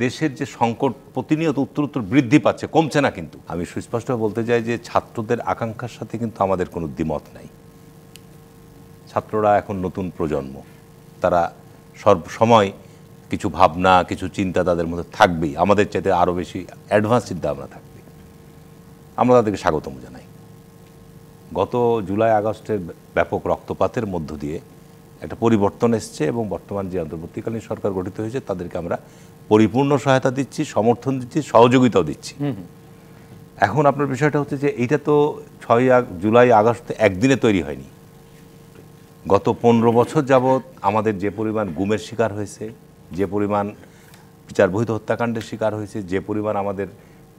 দেশের যে সংকট প্রতিনিয়ত উত্তরোত্তর বৃদ্ধি পাচ্ছে, কমছে না। কিন্তু আমি সুস্পষ্টভাবে বলতে চাই যে ছাত্রদের আকাঙ্ক্ষার সাথে কিন্তু আমাদের কোনো দ্বিমত নাই। ছাত্ররা এখন নতুন প্রজন্ম, তারা সবসময় কিছু ভাবনা, কিছু চিন্তা তাদের মধ্যে থাকবেই, আমাদের চাইতে আরও বেশি অ্যাডভান্স চিন্তা ভাবনা থাকবে। আমরা তাদেরকে স্বাগতম জানাই। গত জুলাই আগস্টের ব্যাপক রক্তপাতের মধ্য দিয়ে একটা পরিবর্তন এসছে এবং বর্তমান যে অন্তর্বর্তীকালীন সরকার গঠিত হয়েছে তাদেরকে আমরা পরিপূর্ণ সহায়তা দিচ্ছি, সমর্থন দিচ্ছি, সহযোগিতাও দিচ্ছি। এখন আপনার বিষয়টা হচ্ছে যে এইটা তো জুলাই আগস্ট একদিনে তৈরি হয়নি। গত 15 বছর যাবৎ আমাদের যে পরিমাণ গুমের শিকার হয়েছে, যে পরিমাণ বিচারবহিত হত্যাকাণ্ডের শিকার হয়েছে, যে পরিমাণ আমাদের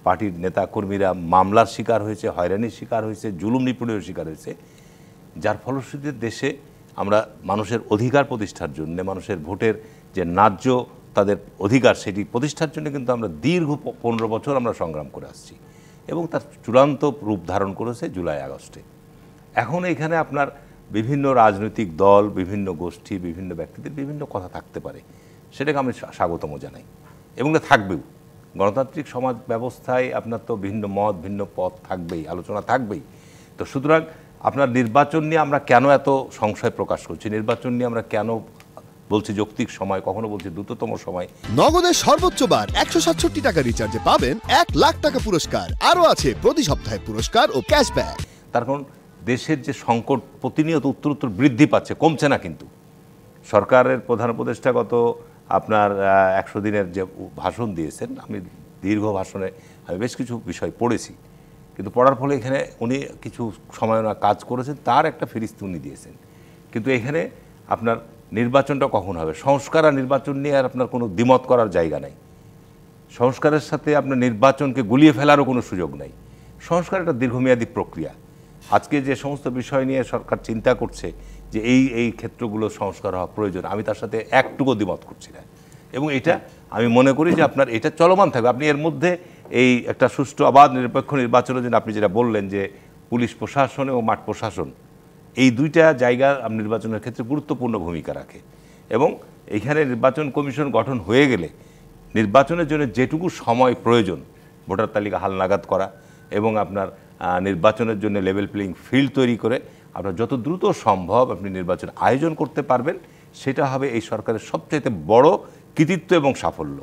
পার্টির নেতাকর্মীরা মামলার শিকার হয়েছে, হয়রানির শিকার হয়েছে, জুলুম নিপীড়নের শিকার হয়েছে, যার ফলশ্রুতিতে দেশে আমরা মানুষের অধিকার প্রতিষ্ঠার জন্য, মানুষের ভোটের যে ন্যায্য তাদের অধিকার সেটি প্রতিষ্ঠার জন্য কিন্তু আমরা দীর্ঘ 15 বছর আমরা সংগ্রাম করে আসছি এবং তার চূড়ান্ত রূপ ধারণ করেছে জুলাই আগস্টে। এখন এখানে আপনার বিভিন্ন রাজনৈতিক দল, বিভিন্ন গোষ্ঠী, বিভিন্ন ব্যক্তিদের বিভিন্ন কথা থাকতে পারে, সেটাকে আমি স্বাগতম জানাই এবং থাকবেও। গণতান্ত্রিক সমাজ ব্যবস্থায় আপনার তো ভিন্ন মত, ভিন্ন পথ থাকবেই, আলোচনা থাকবেই। তো সুতরাং আপনার নির্বাচন নিয়ে আমরা কেন এত সংশয় প্রকাশ করছি, নির্বাচন নিয়ে আমরা কেন বলছি যৌক্তিক সময়, কখনো বলছি দ্রুততম সময়। নগদের সর্বোচ্চ বার 167 টাকা রিচার্জে পাবেন 1 লাখ টাকা পুরস্কার, আরও আছে প্রতি সপ্তাহে পুরস্কার ও ক্যাশব্যাক। তার কারণ দেশের যে সংকট প্রতিনিয়ত উত্তরোত্তর বৃদ্ধি পাচ্ছে, কমছে না। কিন্তু সরকারের প্রধান উপদেষ্টা গত আপনার 100 দিনের যে ভাষণ দিয়েছেন, আমি দীর্ঘ ভাষণে আমি বেশ কিছু বিষয় পড়েছি, কিন্তু পড়ার ফলে এখানে উনি কিছু সময় কাজ করেছেন, তার একটা ফিরিস্তি উনি দিয়েছেন। কিন্তু এখানে আপনার নির্বাচনটা কখন হবে, সংস্কার আর নির্বাচন নিয়ে আর আপনার কোনো দ্বিমত করার জায়গা নাই। সংস্কারের সাথে আপনার নির্বাচনকে গুলিয়ে ফেলারও কোনো সুযোগ নাই। সংস্কার একটা দীর্ঘমেয়াদী প্রক্রিয়া। আজকে যে সমস্ত বিষয় নিয়ে সরকার চিন্তা করছে যে এই ক্ষেত্রগুলো সংস্কার হওয়া প্রয়োজন, আমি তার সাথে একটুকু দ্বিমত করছি না এবং এটা আমি মনে করি যে আপনার এটা চলমান থাকবে। আপনি এর মধ্যে এই একটা সুষ্ঠু অবাধ নিরপেক্ষ নির্বাচনের জন্য আপনি যেটা বললেন যে পুলিশ প্রশাসন এবং মাঠ প্রশাসন, এই দুইটা জায়গা নির্বাচনের ক্ষেত্রে গুরুত্বপূর্ণ ভূমিকা রাখে এবং এইখানে নির্বাচন কমিশন গঠন হয়ে গেলে নির্বাচনের জন্য যেটুকু সময় প্রয়োজন, ভোটার তালিকা হালনাগাদ করা এবং আপনার নির্বাচনের জন্য লেভেল প্লেইং ফিল্ড তৈরি করে আপনার যত দ্রুত সম্ভব আপনি নির্বাচন আয়োজন করতে পারবেন, সেটা হবে এই সরকারের সবচেয়ে বড় কৃতিত্ব এবং সাফল্য।